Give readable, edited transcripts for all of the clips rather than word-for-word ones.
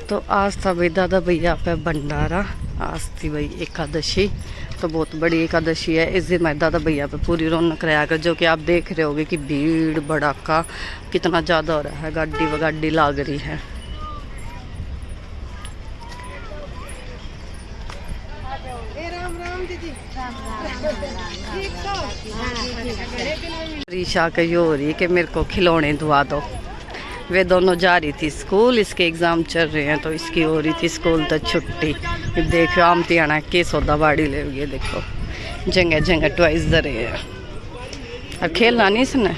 तो आज था भाई दादा भैया पे भंडारा। आज थी भाई एकादशी, तो बहुत बड़ी एकादशी है। इस दिन मैं दादा भैया पे पूरी रौनक रहा कर, जो कि आप देख रहे होगे कि भीड़ भड़ाका कितना ज़्यादा हो रहा है। गाड़ी वगाड़ी लाग रही है। रीशा का ये हो रही है कि मेरे को खिलौने धुआ दो। वे दोनों जा रही थी स्कूल, इसके एग्ज़ाम चल रहे हैं तो इसकी हो रही थी स्कूल तो छुट्टी। देखो आमती आना के सौदा बाड़ी ले गए, देखो जगह जगह ट्वाइस दे रहे हैं। और खेलना नहीं इसने।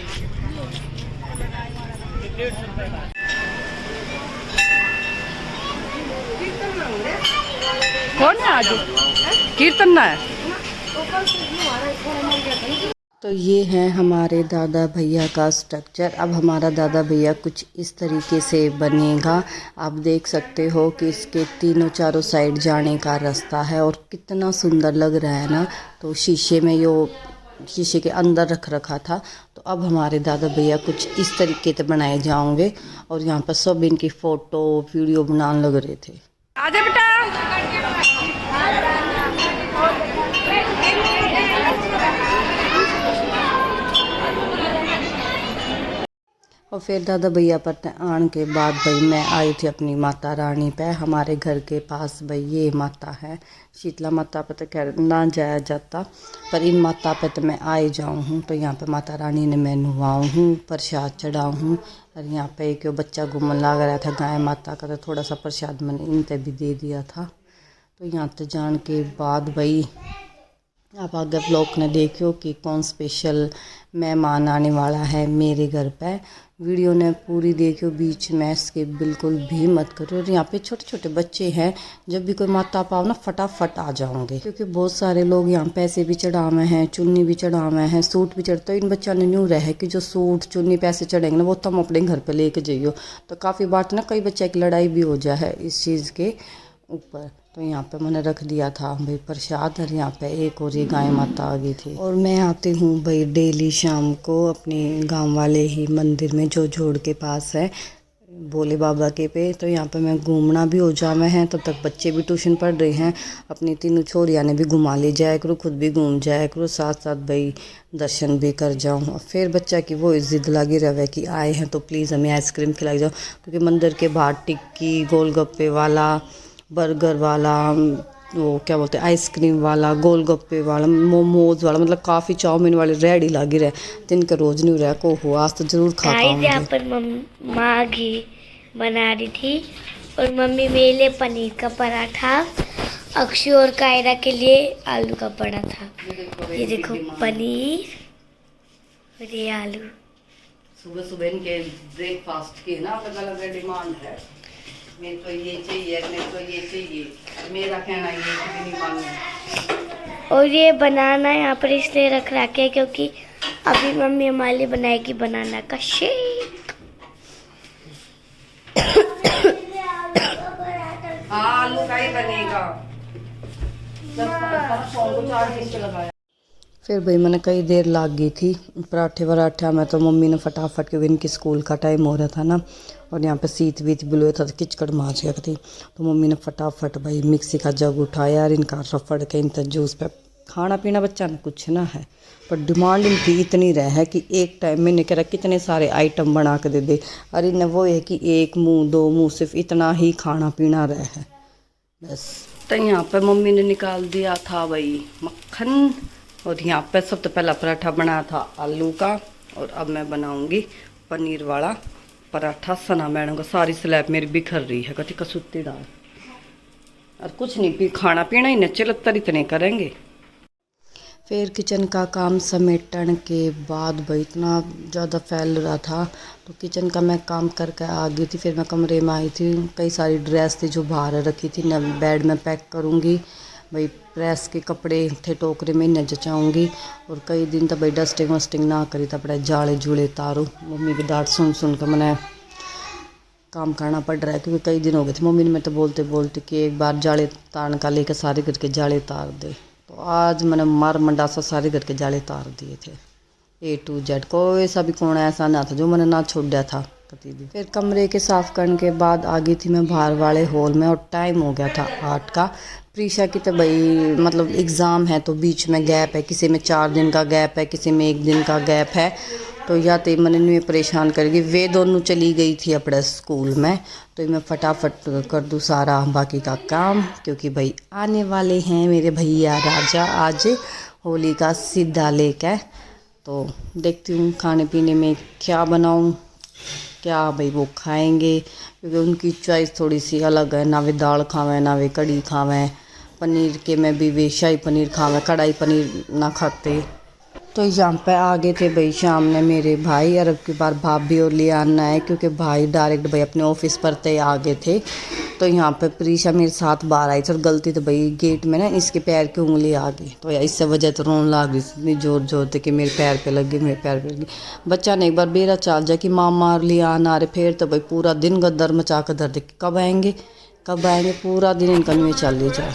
कौन है आज? कीर्तन ना है। तो ये है हमारे दादा भैया का स्ट्रक्चर। अब हमारा दादा भैया कुछ इस तरीके से बनेगा। आप देख सकते हो कि इसके तीनों चारों साइड जाने का रास्ता है और कितना सुंदर लग रहा है ना। तो शीशे में यो शीशे के अंदर रख रखा था। तो अब हमारे दादा भैया कुछ इस तरीके से बनाए जाओगे। और यहाँ पर सब इनकी फ़ोटो वीडियो बनाने लग रहे थे। आजा बेटा। और फिर दादा भैया पर आने के बाद भाई मैं आई थी अपनी माता रानी पे। हमारे घर के पास भाई ये माता है, शीतला माता पे तो खैर ना जाया जाता, पर इन माता पे तो मैं आई जाऊँ हूँ। तो यहाँ पे माता रानी ने मैं नुआऊँ हूँ, प्रसाद चढ़ाऊँ हूँ। और यहाँ पे एक बच्चा घूमने लग रहा था गाय माता का, तो थोड़ा सा प्रसाद मैंने इन पे भी दे दिया था। तो यहाँ पे जाने के बाद भाई आप आगे ब्लॉग ने देखियो कि कौन स्पेशल मेहमान आने वाला है मेरे घर पे। वीडियो ने पूरी देखियो, बीच में स्किप बिल्कुल भी मत करो। और यहाँ पे छोटे छोटे बच्चे हैं, जब भी कोई माता पाओ ना फटाफट आ जाओगे, क्योंकि बहुत सारे लोग यहाँ पैसे भी चढ़ावे हैं, चुन्नी भी चढ़ावे हैं, सूट भी चढ़ते। तो इन बच्चों ने न्यू रहे कि जो सूट चुन्नी पैसे चढ़ेंगे ना वो तुम अपने घर पर लेके जाइयो। तो काफ़ी बार ना कई बच्चे की लड़ाई भी हो जाए है इस चीज़ के ऊपर। तो यहाँ पे मैंने रख दिया था भाई प्रसाद। और यहाँ पे एक और ये गाय माता आ गई थी। और मैं आती हूँ भाई डेली शाम को अपने गांव वाले ही मंदिर में जो जोड़ के पास है भोले बाबा के पे। तो यहाँ पे मैं घूमना भी हो जावे हैं, तब तक बच्चे भी ट्यूशन पढ़ रहे हैं। अपनी तीनों छोरियाँ ने भी घुमा ले जाया करो, खुद भी घूम जाया करो, साथ साथ भाई दर्शन भी कर जाऊँ। और फिर बच्चा की वो जिद लगी रहे कि आए हैं तो प्लीज़ हमें आइसक्रीम खिलाई जाओ, क्योंकि मंदिर के बाहर टिक्की, गोलगप्पे वाला, बर्गर वाला, वो क्या बोलते हैं आइसक्रीम वाला, गोलगप्पे वाला, मोमोज वाला, मतलब काफ़ी चाउमीन वाले रेडी लगी रहे, जिनका रोज नहीं रहा को हुआ आज तो जरूर खा पाऊंगी। यहाँ पर माँ घी बना रही थी और मम्मी मेरे लिए पनीर का पराठा, अक्षु और कायरा के लिए आलू का पराठा। ये देखो पनीर और ये आलू। सुबह सुबह इनके ब्रेकफास्ट की ना अलग अलग डिमांड है। मेरे को ये चाहिए, मेरे को ये चाहिए, मेरा कहना ये कि नहीं मानना। और ये बनाना यहाँ पर इसलिए रख रखे है क्योंकि अभी मम्मी हमारे लिए बनाएगी बनाना का शेक। हाँ आलू का ही बनेगा। फिर भाई मैंने कई देर लाग गई थी पराठे वराठा में। तो मम्मी ने फटाफट, क्योंकि इनकी स्कूल का टाइम हो रहा था ना, और यहाँ पे सीत वीत बुलवे था तो किचकड़ माच गया थी। तो मम्मी ने फटाफट भाई मिक्सी का जग उठाया और इनका रफड़ के इन जूस पे खाना पीना बच्चा ने कुछ ना है, पर डिमांड इनकी इतनी रह है कि एक टाइम में कह रहा कितने सारे आइटम बना के दे दे। और इन्हें वो है कि एक मुँह दो मुँह सिर्फ इतना ही खाना पीना रह है बस। तो यहाँ पर मम्मी ने निकाल दिया था भाई मक्खन। और यहाँ पे सबसे पहला पराठा बनाया था आलू का, और अब मैं बनाऊंगी पनीर वाला पराठा। सना मैडम का सारी स्लैब मेरी बिखर रही है, कति कसूती डाल। और कुछ नहीं भी खाना पीना ही नचे लत्तर इतने करेंगे। फिर किचन का काम समेटन के बाद भाई इतना ज़्यादा फैल रहा था, तो किचन का मैं काम करके आ गई थी। फिर मैं कमरे में आई थी, कई सारी ड्रेस थी जो बाहर रखी थी न बेड में पैक करूँगी। भाई प्रेस के कपड़े थे टोकरे में न जचाऊँगी। और कई दिन तो भाई डस्टिंग वस्टिंग ना करी तो बड़े जाले जुले तारू। मम्मी की डांट सुन सुन कर मैंने काम करना पड़ रहा है, क्योंकि कई दिन हो गए थे मम्मी ने मैं तो बोलते बोलते कि एक बार जाले तारने का लेकर सारे घर के जाले तार दे। तो आज मैंने मार मंडासा सारे घर के जाले तार दिए थे A to Z। कोई सा भी कोना ऐसा ना था जो मैंने ना छोड़ा था। फिर कमरे के साफ़ करने के बाद आ गई थी मैं बाहर वाले हॉल में और टाइम हो गया था 8 का। प्रीशा की तो भाई मतलब एग्ज़ाम है तो बीच में गैप है, किसी में 4 दिन का गैप है, किसी में 1 दिन का गैप है, तो या तो मैंने इन्हें परेशान करेगी। वे दोनों चली गई थी अपने स्कूल में, तो मैं फटाफट कर दूँ सारा बाकी का काम, क्योंकि भाई आने वाले हैं मेरे भैया राजा आज होली का सीधा लेकर। तो देखती हूँ खाने पीने में क्या बनाऊँ, क्या भाई वो खाएंगे, क्योंकि उनकी चॉइस थोड़ी सी अलग है, ना वे दाल खावें ना वे कड़ी खावें। पनीर के में भी वे शाही पनीर खावें, कढ़ाई पनीर ना खाते। तो यहाँ पे आ गए थे भाई शाम में मेरे भाई, और अब की बार भाभी और ले आना है, क्योंकि भाई डायरेक्ट भाई अपने ऑफिस पर तय आ गए थे। तो यहाँ पे प्रीशा मेरे साथ बाहर आई थी और गलती तो भाई गेट में ना इसके पैर की उंगली आ गई, तो यार इससे वजह तो रोने लग रही इतनी जोर जोर से कि मेरे पैर पे लग गई, मेरे पैर पे लगी। बच्चा ने एक बार बेरा चाल जाए कि मामा ले आना रहे, फिर तो भाई पूरा दिन गद्दर मचा कर दर्द, कब आएंगे कब आएंगे, पूरा दिन इनका नहीं चल ही जाए।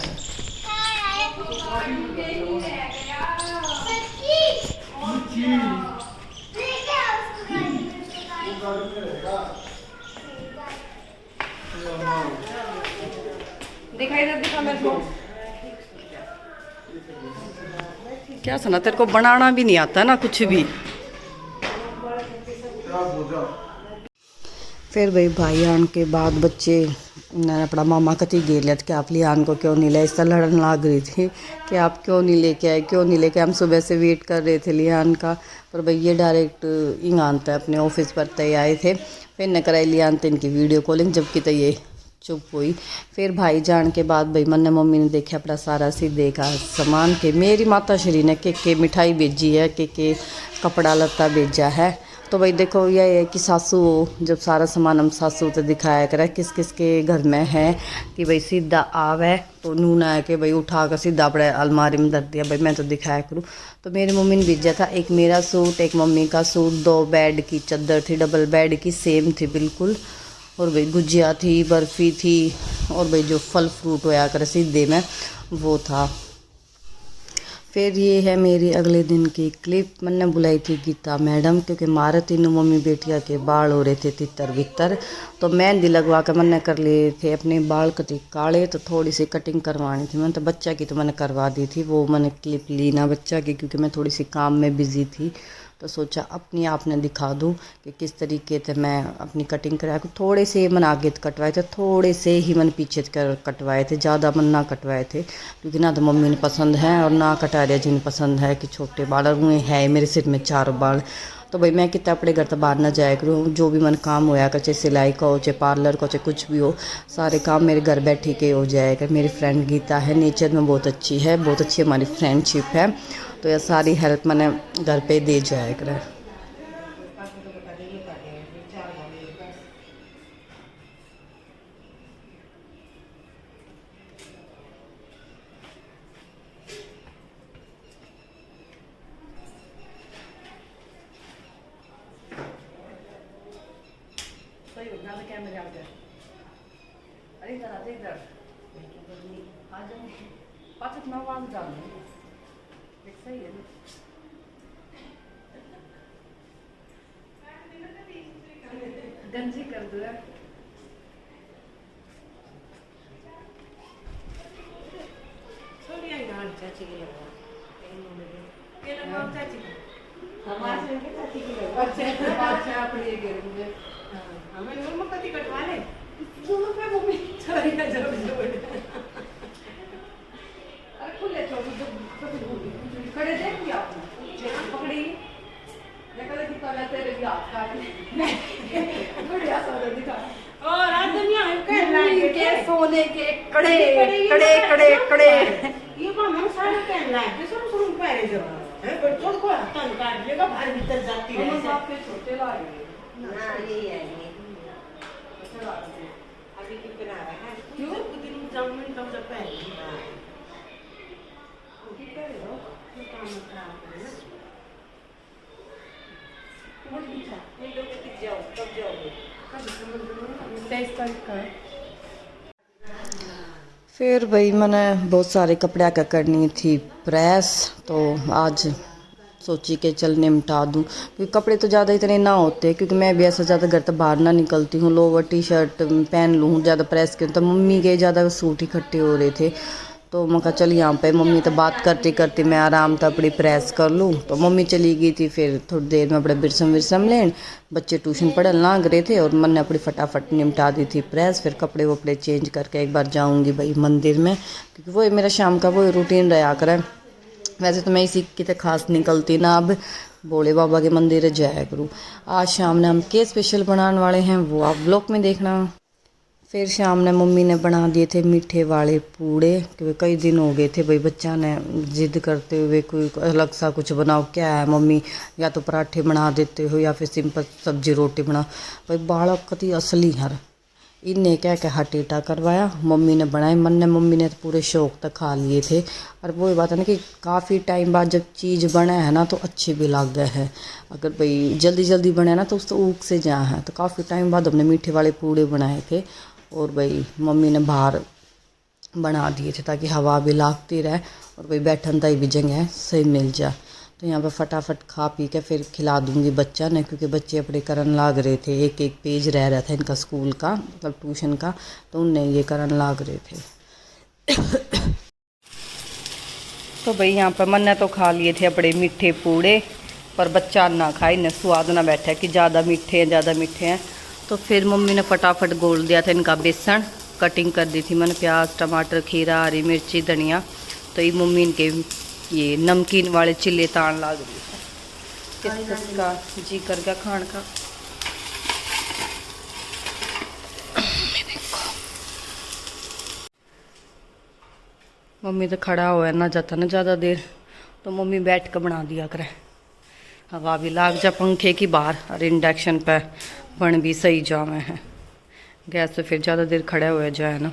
दिखा मेरे को क्या सुना, तेरे को बनाना भी नहीं आता ना कुछ भी। फिर भाई आने के बाद बच्चे ने अपना मामा कति गेर लिया कि आप लियान को क्यों नहीं लाए, इस तरह लड़न लग रही थी कि आप क्यों नहीं लेके आए, क्यों नहीं लेके। हम सुबह से वेट कर रहे थे लियान का, पर भाई ये डायरेक्ट इंगान तय अपने ऑफिस पर तय आए थे। फिर न कराई लियान तो इनकी वीडियो कॉलिंग, जबकि तो ये चुप हुई। फिर भाई जान के बाद भाई मैंने मम्मी ने देखा अपना सारा सीधे का सामान के, मेरी माता श्री ने के मिठाई भेजी है, के कपड़ा लत्ता भेजा है। तो भाई देखो यह है कि सासू जब सारा सामान हम सासू तो दिखाया करे किस किस के घर में है, कि भाई सीधा आवे तो नूना है कि भाई उठा कर सीधा अपने अलमारी में धर दिया, भाई मैं तो दिखाया करूँ। तो मेरी मम्मी ने भेजा था एक मेरा सूट, एक मम्मी का सूट, 2 बेड की चादर थी, डबल बेड की सेम थी बिल्कुल, और भाई गुजिया थी, बर्फ़ी थी, और भाई जो फल फ्रूट होया करे सीधे में वो था। फिर ये है मेरी अगले दिन की क्लिप। मैंने बुलाई थी गीता मैडम, क्योंकि मारे तीनों मम्मी बेटिया के बाल हो रहे थे तितर बितर, तो मेहंदी लगवा कर मैंने कर लिए थे अपने बाल कति काले, तो थोड़ी सी कटिंग करवानी थी मैंने, तो बच्चा की तो मैंने करवा दी थी, वो मैंने क्लिप ली ना बच्चा की, क्योंकि मैं थोड़ी सी काम में बिज़ी थी, तो सोचा अपनी आप ने दिखा दूँ कि किस तरीके से मैं अपनी कटिंग करा। थोड़े से मन आगे कटवाए थे, थोड़े से ही मन पीछे कटवाए थे, ज़्यादा मन ना कटवाए थे, क्योंकि ना तो मम्मी ने पसंद है और ना कटारिया जी ने पसंद है कि छोटे बाल, और उन्हें है मेरे सिर में 4 बाल। तो भाई मैं कितना अपने घर तो बाहर ना जाया करूँ, जो भी मन काम होया कर, चाहे सिलाई का हो, चाहे पार्लर का हो, चाहे कुछ भी हो, सारे काम मेरे घर बैठे के हो जाएगा। मेरी फ्रेंड गीता है, नेचर में बहुत अच्छी है, बहुत अच्छी हमारी फ्रेंडशिप है, तो यह सारी हेल्प मैंने घर पे दे जाया कर। कैमरे आ गए, अरे इधर आते, इधर आ जाओ, पाँच में आवाज डाल सही है ना। गंजी कर दो यार, चाची की लगवा ये लगवा चाची हमारे के चाची की लगवा अच्छा अपने ये गिर मुझे हमें नूर कति कटवा ले दोनों पे मम्मी चली ना जरूर अरे खुले छोड़ दो खड़े देख लिया आपने पकड़ी देखा कि तले तेरे भी हाथ काट बढ़िया सोने दिखा और आज दुनिया है के सोने के कड़े कड़े कड़े कड़े ये को हम सारे पहन लाए जो शुरू पहने जो है पर छोड़ को तन काट लेगा बाहर भीतर जाती है हम आपके छोटे ला रहे ना यही है चलो अभी की पहना रहा है क्यों दिन जमीन तब तक पहन की कर लो काम खराब है ना कौन पूछा ये लोग के जाओ कब जाओगे कब 23 तारीख का। फिर भाई मैंने बहुत सारे कपड़े का करनी थी प्रेस, तो आज सोची कि चल निपटा दूँ, क्योंकि कपड़े तो ज़्यादा इतने ना होते, क्योंकि मैं भी ऐसा ज़्यादा घर तो बाहर ना निकलती हूँ। लोवर टी शर्ट पहन लूँ ज़्यादा प्रेस के, तो मम्मी के ज़्यादा सूट इकट्ठे हो रहे थे। तो मैं कहा चल यहाँ पे मम्मी तो बात करते करते मैं आराम से अपनी प्रेस कर लूँ। तो मम्मी चली गई थी, फिर थोड़ी देर में अपने बिरसम विरसम लेन, बच्चे ट्यूशन पढ़ने लग रहे थे और मैंने अपनी फटाफट निपटा दी थी प्रेस। फिर कपड़े वपड़े चेंज करके एक बार जाऊँगी भाई मंदिर में, क्योंकि वही मेरा शाम का वही रूटीन रहा करे। वैसे तो मैं इसी की तो खास निकलती ना, अब भोले बाबा के मंदिर जाया करूँ। आज शाम ने हम के स्पेशल बनाने वाले हैं वो आप ब्लॉग में देखना। फिर शाम ने मम्मी ने बना दिए थे मीठे वाले पूड़े, क्योंकि कई दिन हो गए थे भाई बच्चा ने जिद करते हुए कोई अलग सा कुछ बनाओ। क्या है मम्मी, या तो पराठे बना देते हो या फिर सिंपल सब्जी रोटी बना। भाई बालक कति असली हर इन्हें क्या क्या हटेटा करवाया, मम्मी ने बनाए। मम्मी ने तो पूरे शौक तक खा लिए थे। और वही बात है ना कि काफ़ी टाइम बाद जब चीज़ बने है ना तो अच्छी भी लग गए है। अगर भाई जल्दी जल्दी बने ना तो उस तो ऊख से जा है। तो काफ़ी टाइम बाद हमने मीठे वाले पूड़े बनाए थे, और भाई मम्मी ने बाहर बना दिए थे ताकि हवा भी लागती रहे और भाई बैठन तक भी जगह सही मिल जाए। तो यहाँ पर फटाफट खा पी के फिर खिला दूँगी बच्चा ने, क्योंकि बच्चे अपने करन लाग रहे थे। एक एक पेज रह रहा था इनका स्कूल का, मतलब ट्यूशन का, तो उनने ये करन लाग रहे थे। तो भाई यहाँ पर मैंने तो खा लिए थे अपने मीठे पूड़े, पर बच्चा ना खाए, इन्हें स्वाद ना बैठा कि ज़्यादा मीठे हैं ज़्यादा मीठे हैं। तो फिर मम्मी ने फटाफट घोल दिया था इनका बेसन, कटिंग कर दी थी मैंने, प्याज टमाटर खीरा हरी मिर्ची धनिया। तो ये मम्मी इनके ये नमकीन वाले चिल्ले तान लाग रही है। किस का जी कर गया खान का। मम्मी तो खड़ा हुआ है ना जाता ना ज़्यादा देर, तो मम्मी बैठ कर बना दिया करे, हवा भी लाग जा पंखे की बाहर, और इंडक्शन पे बन भी सही जावे है। गैस तो फिर ज़्यादा देर खड़े हुए जाए ना।